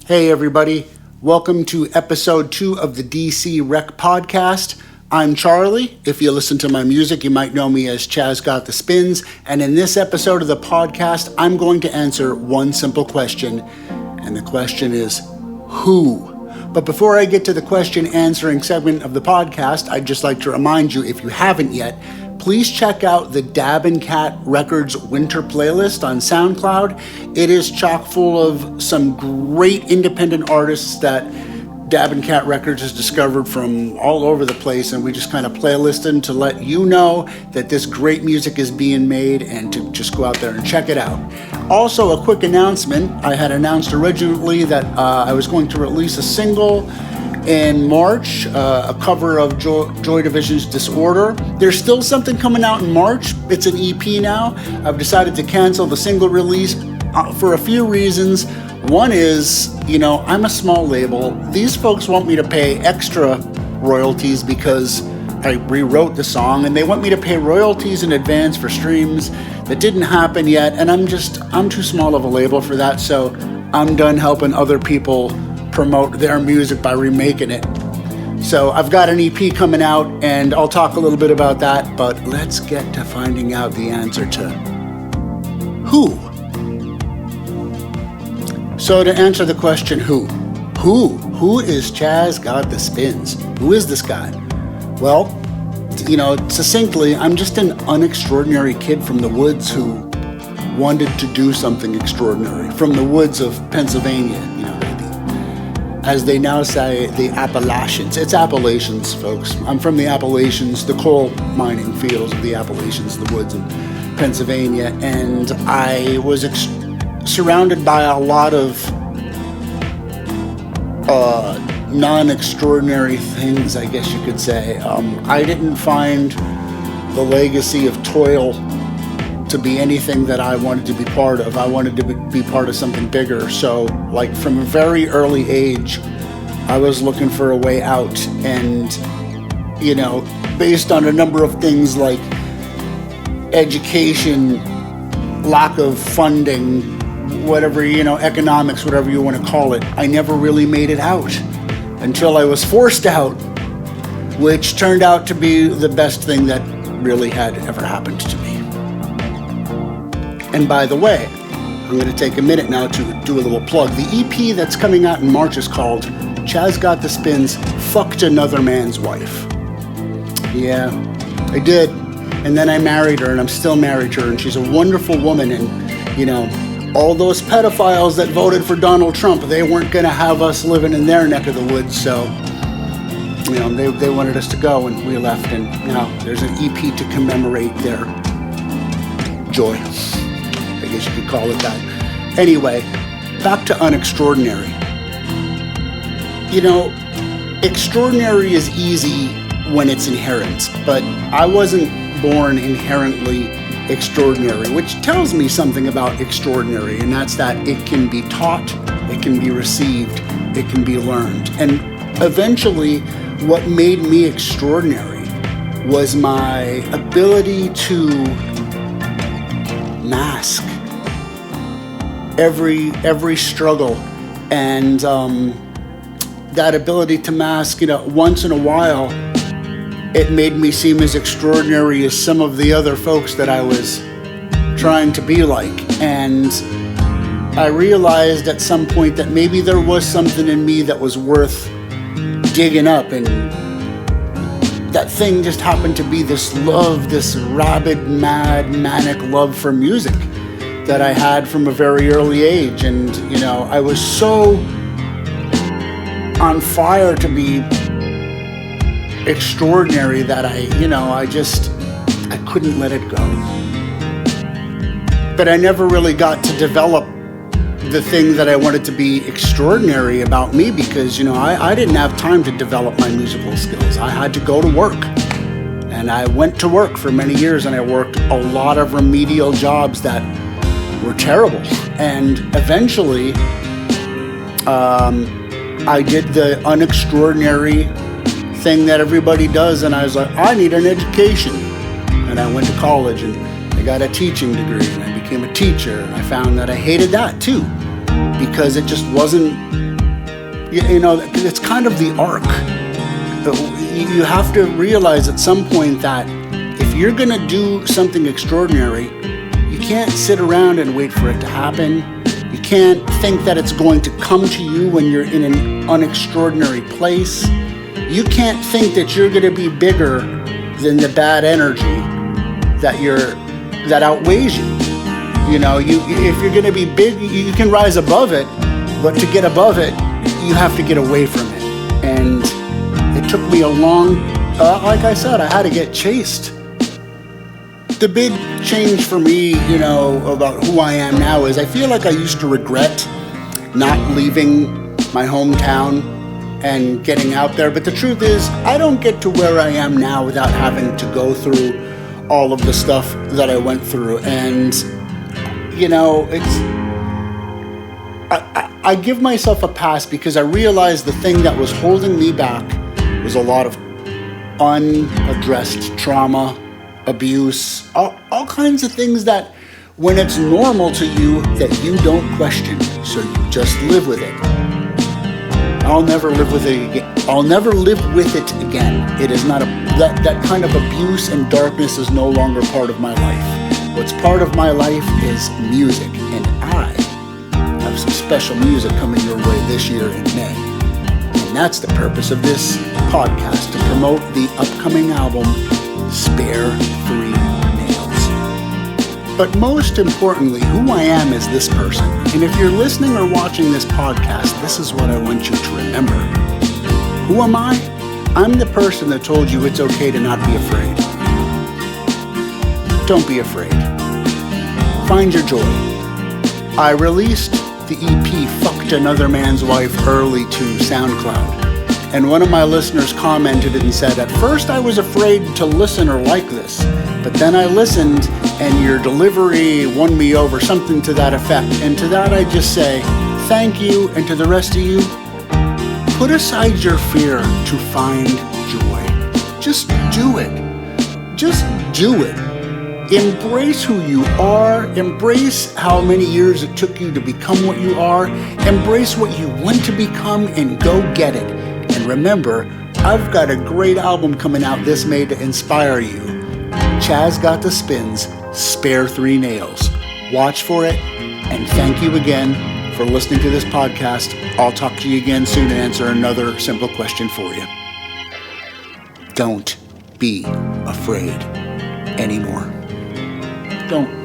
Hey everybody, welcome to episode 2 of the DCRec podcast. I'm Charlie. If you listen to my music, you might know me as Chaz Got the Spins. And in this episode of the podcast, I'm going to answer one simple question. And the question is, who? But before I get to the question answering segment of the podcast, I'd just like to remind you, if you haven't yet, please check out the Dab and Cat Records Winter Playlist on SoundCloud. It is chock full of some great independent artists that Dab and Cat Records has discovered from all over the place, and we just kind of playlisted to let you know that this great music is being made and to just go out there and check it out. Also, a quick announcement. I had announced originally that I was going to release a single in March, a cover of Joy Division's Disorder. There's still something coming out in March. It's an EP now. I've decided to cancel the single release for a few reasons. One is, I'm a small label. These folks want me to pay extra royalties because I rewrote the song, and they want me to pay royalties in advance for streams. That didn't happen yet, and I'm too small of a label for that, so I'm done helping other people promote their music by remaking it. So I've got an EP coming out, and I'll talk a little bit about that, but let's get to finding out the answer to who. So to answer the question who is Chaz Got the Spins? Who is this guy? Well, succinctly, I'm just an unextraordinary kid from the woods who wanted to do something extraordinary. From the woods of Pennsylvania, as they now say, the Appalachians. It's Appalachians, folks. I'm from the Appalachians, the coal mining fields of the Appalachians, the woods of Pennsylvania, and I was surrounded by a lot of non-extraordinary things, I guess you could say. I didn't find the legacy of toil to be anything that I wanted to be part of. I wanted to be part of something bigger. So, from a very early age, I was looking for a way out. And, based on a number of things like education, lack of funding, whatever, economics, whatever you want to call it, I never really made it out until I was forced out, which turned out to be the best thing that really had ever happened to me. And by the way, I'm going to take a minute now to do a little plug. The EP that's coming out in March is called Chaz Got the Spins, Fucked Another Man's Wife. Yeah, I did. And then I married her, and I'm still married to her, and she's a wonderful woman. And, all those pedophiles that voted for Donald Trump, they weren't going to have us living in their neck of the woods. So, they wanted us to go, and we left. And now there's an EP to commemorate their joy. I guess you could call it that. Anyway, back to unextraordinary. Extraordinary is easy when it's inherent, but I wasn't born inherently extraordinary, which tells me something about extraordinary, and that's that it can be taught, it can be received, it can be learned. And eventually, what made me extraordinary was my ability to mask every struggle, and that ability to mask, once in a while, it made me seem as extraordinary as some of the other folks that I was trying to be like. And I realized at some point that maybe there was something in me that was worth digging up, and that thing just happened to be this love, this rabid, mad, manic love for music that I had from a very early age. And, I was so on fire to be extraordinary that I couldn't let it go. But I never really got to develop the thing that I wanted to be extraordinary about me because, I didn't have time to develop my musical skills. I had to go to work. And I went to work for many years, and I worked a lot of remedial jobs that were terrible. And eventually, I did the unextraordinary thing that everybody does, and I was like, I need an education. And I went to college, and I got a teaching degree, and I became a teacher, and I found that I hated that too, because it just wasn't it's kind of the arc. You have to realize at some point that if you're going to do something extraordinary, you can't sit around and wait for it to happen. You can't think that it's going to come to you when you're in an unextraordinary place. You can't think that you're going to be bigger than the bad energy that outweighs you. If you're going to be big, you can rise above it, but to get above it, you have to get away from it. And it took me a long, like I said, I had to get chased. The big change for me, about who I am now is I feel like I used to regret not leaving my hometown and getting out there. But the truth is, I don't get to where I am now without having to go through all of the stuff that I went through. And, I give myself a pass because I realized the thing that was holding me back was a lot of unaddressed trauma, abuse, all kinds of things that when it's normal to you that you don't question, so you just live with it. I'll never live with it again. I'll never live with it again. It is not that kind of abuse and darkness is no longer part of my life. What's part of my life is music, and I have some special music coming your way this year in May. And that's the purpose of this podcast, to promote the upcoming album, Spare 3 Nails. But most importantly, who I am is this person. And if you're listening or watching this podcast, this is what I want you to remember. Who am I? I'm the person that told you it's okay to not be afraid. Don't be afraid. Find your joy. I released the EP Fucked Another Man's Wife early to SoundCloud. And one of my listeners commented and said, at first I was afraid to listen or like this, but then I listened and your delivery won me over, something to that effect. And to that I just say, thank you. And to the rest of you, put aside your fear to find joy. Just do it. Just do it. Embrace who you are. Embrace how many years it took you to become what you are. Embrace what you want to become and go get it. And remember, I've got a great album coming out this May to inspire you. Chaz Got the Spins, Spare 3 Nails. Watch for it, and thank you again for listening to this podcast. I'll talk to you again soon and answer another simple question for you. Don't be afraid anymore. Don't.